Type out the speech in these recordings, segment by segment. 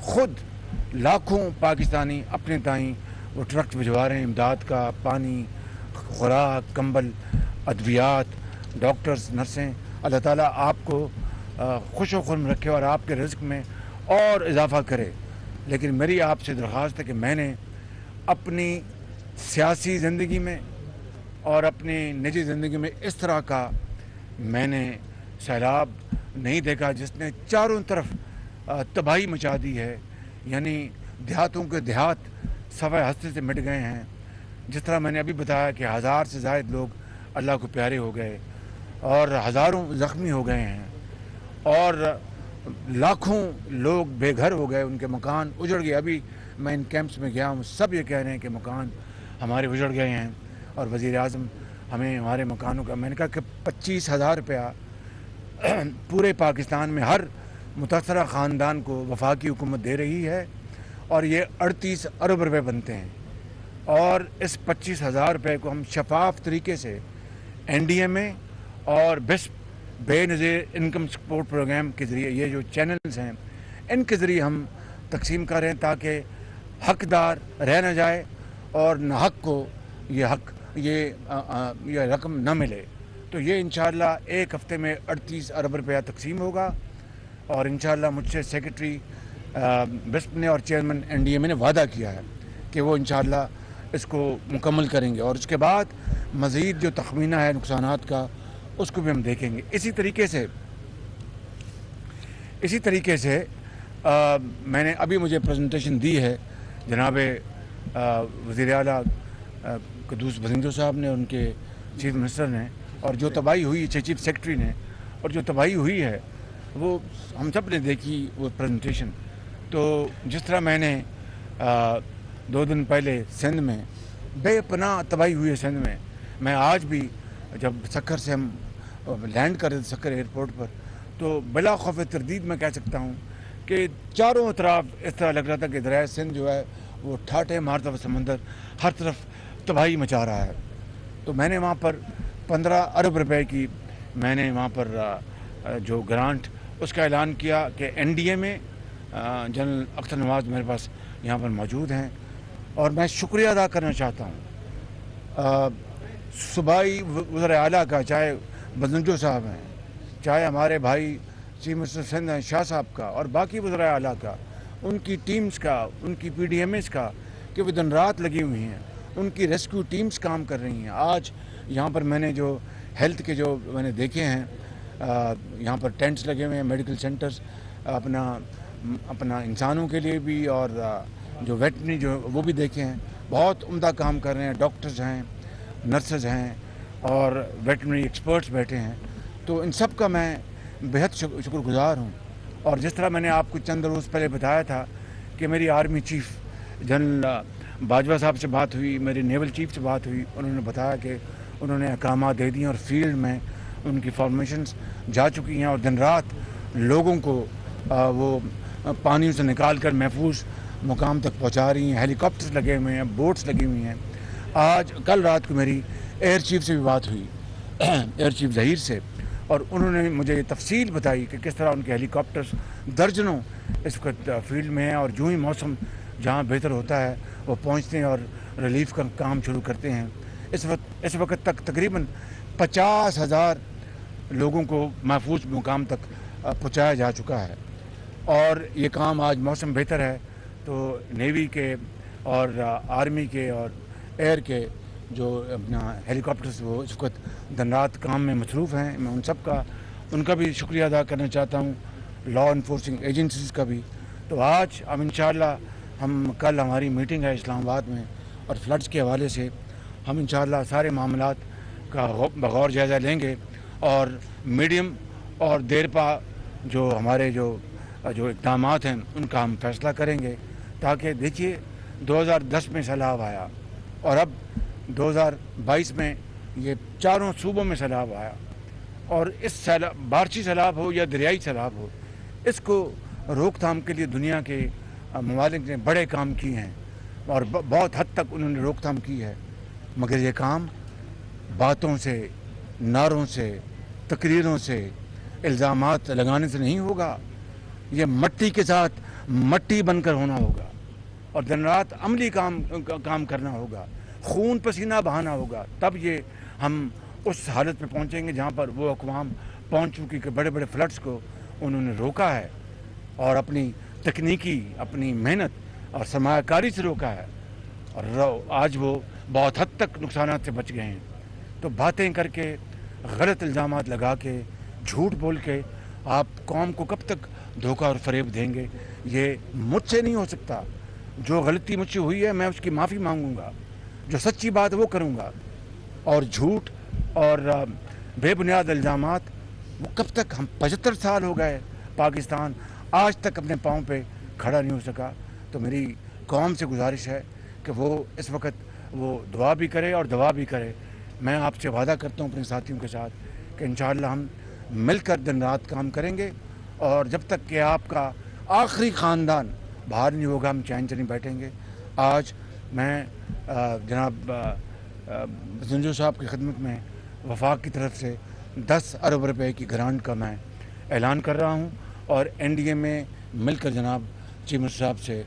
خود لاکھوں پاکستانی اپنے تائیں وہ ٹرک بھجوا رہے ہیں امداد کا، پانی، خوراک، کمبل، ادویات، ڈاکٹرز، نرسیں۔ اللہ تعالیٰ آپ کو خوش و خرم رکھے اور آپ کے رزق میں اور اضافہ کرے۔ لیکن میری آپ سے درخواست ہے کہ میں نے اپنی سیاسی زندگی میں اور اپنی نجی زندگی میں اس طرح کا میں نے سیلاب نہیں دیکھا جس نے چاروں طرف تباہی مچا دی ہے۔ یعنی دیہاتوں کے دیہات صفحہ ہستی سے مٹ گئے ہیں۔ جس طرح میں نے ابھی بتایا کہ 1000 سے زائد لوگ اللہ کو پیارے ہو گئے اور ہزاروں زخمی ہو گئے ہیں اور لاکھوں لوگ بے گھر ہو گئے، ان کے مکان اجڑ گئے۔ ابھی میں ان کیمپس میں گیا ہوں، سب یہ کہہ رہے ہیں کہ مکان ہمارے اجڑ گئے ہیں اور وزیر اعظم ہمیں ہمارے مکانوں کا، میں نے کہا کہ 25,000 روپیہ پورے پاکستان میں ہر متاثرہ خاندان کو وفاقی حکومت دے رہی ہے اور یہ 38 ارب روپے بنتے ہیں، اور اس 25,000 روپے کو ہم شفاف طریقے سے NDMA اور بے نظیر انکم سپورٹ پروگرام کے ذریعے، یہ جو چینلز ہیں ان کے ذریعے ہم تقسیم کر رہے ہیں تاکہ حقدار رہ نہ جائے اور ناحق کو یہ رقم نہ ملے۔ تو یہ انشاءاللہ ایک ہفتے میں 38 ارب روپیہ تقسیم ہوگا، اور انشاءاللہ مجھ سے سیکرٹری بسپ نے اور چیئرمین NDMA نے وعدہ کیا ہے کہ وہ انشاءاللہ اس کو مکمل کریں گے، اور اس کے بعد مزید جو تخمینہ ہے نقصانات کا اس کو بھی ہم دیکھیں گے۔ اسی طریقے سے میں نے ابھی مجھے پریزنٹیشن دی ہے جناب وزیر اعلیٰ قدوس بزنجو صاحب نے، ان کے چیف منسٹر نے، اور جو تباہی ہوئی چیف سیکرٹری نے، اور جو تباہی ہوئی ہے وہ ہم سب نے دیکھی وہ پریزنٹیشن۔ تو جس طرح میں نے 2 دن پہلے سندھ میں بے پناہ تباہی ہوئی ہے، سندھ میں آج بھی جب سکھر سے ہم لینڈ کر رہے تھے سکھر ایئرپورٹ پر، تو بلا خوف تردید میں کہہ سکتا ہوں کہ چاروں طرف اس طرح لگ رہا تھا کہ دریائے سندھ جو ہے وہ ٹھاٹھے مارتا ہوا سمندر ہر طرف تباہی مچا رہا ہے۔ تو میں نے وہاں پر 15 ارب روپے کی میں نے وہاں پر جو گرانٹ اس کا اعلان کیا کہ NDMA جنرل اختر نواز میرے پاس یہاں پر موجود ہیں، اور میں شکریہ ادا کرنا چاہتا ہوں صوبائی وزراء اعلیٰ کا، چاہے بزنجو صاحب ہیں، چاہے ہمارے بھائی چیف منسٹر سندھ ہیں شاہ صاحب کا، اور باقی وزراء اعلیٰ کا، ان کی ٹیمز کا، ان کی PDMAs کا، کہ وہ دن رات لگی ہوئی ہیں، ان کی ریسکیو ٹیمز کام کر رہی ہیں۔ آج یہاں پر میں نے جو ہیلتھ کے جو میں نے دیکھے ہیں، یہاں پر ٹینٹس لگے ہوئے ہیں، میڈیکل سینٹرز اپنا انسانوں کے لیے بھی، اور جو ویٹنری جو وہ بھی دیکھے ہیں، بہت عمدہ کام کر رہے ہیں، ڈاکٹرز ہیں، نرسز ہیں اور ویٹنری ایکسپرٹس بیٹھے ہیں۔ تو ان سب کا میں بہت شکر گزار ہوں۔ اور جس طرح میں نے آپ کو چند روز پہلے بتایا تھا کہ میری آرمی چیف جنرل باجوہ صاحب سے بات ہوئی، میری نیول چیف سے بات ہوئی، انہوں نے بتایا کہ انہوں نے احکامات دے دیے اور فیلڈ میں ان کی فارمیشنز جا چکی ہیں، اور دن رات لوگوں کو وہ پانی سے نکال کر محفوظ مقام تک پہنچا رہی ہیں۔ ہیلی کاپٹرز لگے ہوئے ہیں، بوٹس لگی ہوئی ہیں۔ کل رات کو میری ایئر چیف سے بھی بات ہوئی، ایئر چیف ظہیر سے، اور انہوں نے مجھے یہ تفصیل بتائی کہ کس طرح ان کے ہیلی کاپٹرز درجنوں اس وقت فیلڈ میں ہیں، اور جو ہی موسم جہاں بہتر ہوتا ہے وہ پہنچتے ہیں اور ریلیف کا کام شروع کرتے ہیں۔ اس وقت تک تقریباً 50,000 لوگوں کو محفوظ مقام تک پہنچایا جا چکا ہے، اور یہ کام آج موسم بہتر ہے تو نیوی کے اور آرمی کے اور ایئر کے جو اپنا ہیلی کاپٹرز وہ اس وقت دن رات کام میں مصروف ہیں۔ میں ان کا بھی شکریہ ادا کرنا چاہتا ہوں، لا انفورسنگ ایجنسیز کا بھی۔ تو آج اب انشاءاللہ کل ہماری میٹنگ ہے اسلام آباد میں، اور فلڈز کے حوالے سے ہم انشاءاللہ سارے معاملات کا بغور جائزہ لیں گے، اور میڈیم اور دیرپا جو ہمارے جو اقدامات ہیں ان کا ہم فیصلہ کریں گے، تاکہ دیکھیے 2010 میں سیلاب آیا، اور اب 2022 میں یہ چاروں صوبوں میں سیلاب آیا، اور اس بارشی سیلاب ہو یا دریائی سیلاب ہو، اس کو روک تھام کے لیے دنیا کے ممالک نے بڑے کام کیے ہیں، اور بہت حد تک انہوں نے روک تھام کی ہے، مگر یہ کام باتوں سے، نعروں سے، تقریروں سے، الزامات لگانے سے نہیں ہوگا۔ یہ مٹی کے ساتھ مٹی بن کر ہونا ہوگا اور دن رات عملی کام کرنا ہوگا، خون پسینہ بہانا ہوگا، تب یہ ہم اس حالت پہ پہنچیں گے جہاں پر وہ اقوام پہنچ چکی کہ بڑے بڑے فلڈس کو انہوں نے روکا ہے اور اپنی تکنیکی اپنی محنت اور سرمایہ کاری سے روکا ہے، اور آج وہ بہت حد تک نقصانات سے بچ گئے ہیں۔ تو باتیں کر کے، غلط الزامات لگا کے، جھوٹ بول کے آپ قوم کو کب تک دھوکہ اور فریب دیں گے؟ یہ مجھ سے نہیں ہو سکتا۔ جو غلطی مجھ سے ہوئی ہے میں اس کی معافی مانگوں گا، جو سچی بات وہ کروں گا، اور جھوٹ اور بے بنیاد الزامات وہ کب تک؟ ہم 75 سال ہو گئے، پاکستان آج تک اپنے پاؤں پہ کھڑا نہیں ہو سکا۔ تو میری قوم سے گزارش ہے کہ وہ اس وقت وہ دعا بھی کرے اور دوا بھی کرے۔ میں آپ سے وعدہ کرتا ہوں اپنے ساتھیوں کے ساتھ کہ انشاءاللہ ہم مل کر دن رات کام کریں گے، اور جب تک کہ آپ کا آخری خاندان باہر نہیں ہوگا ہم چین سے نہیں بیٹھیں گے۔ آج میں جناب زنجو صاحب کی خدمت میں وفاق کی طرف سے 10 ارب روپے کی گرانٹ کا میں اعلان کر رہا ہوں، اور این ڈی اے میں مل کر جناب چیف منسٹر صاحب سے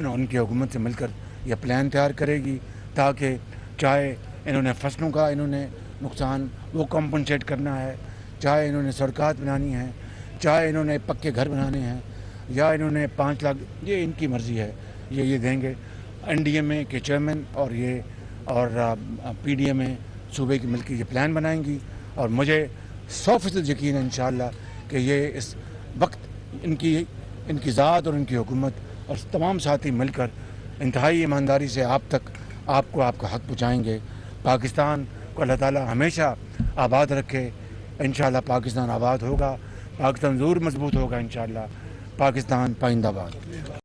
ان کی حکومت سے مل کر یہ پلان تیار کرے گی، تاکہ چاہے انہوں نے فصلوں کا انہوں نے نقصان وہ کمپنسیٹ کرنا ہے، چاہے انہوں نے سڑکات بنانی ہیں، چاہے انہوں نے پکے گھر بنانے ہیں، یا انہوں نے 5 لاکھ، یہ ان کی مرضی ہے، یہ دیں گے۔ این ڈی اے میں کے چیئرمین اور پی ڈی اے میں صوبے کی مل کے یہ پلان بنائیں گی، اور مجھے 100% یقین ہے انشاءاللہ کہ یہ اس وقت ان کی ذات اور ان کی حکومت اور تمام ساتھی مل کر انتہائی ایمانداری سے آپ کو آپ کا حق پہنچائیں گے۔ پاکستان کو اللہ تعالیٰ ہمیشہ آباد رکھے۔ انشاءاللہ پاکستان آباد ہوگا، پاکستان ضرور مضبوط ہوگا انشاءاللہ۔ پاکستان پائندہ باد۔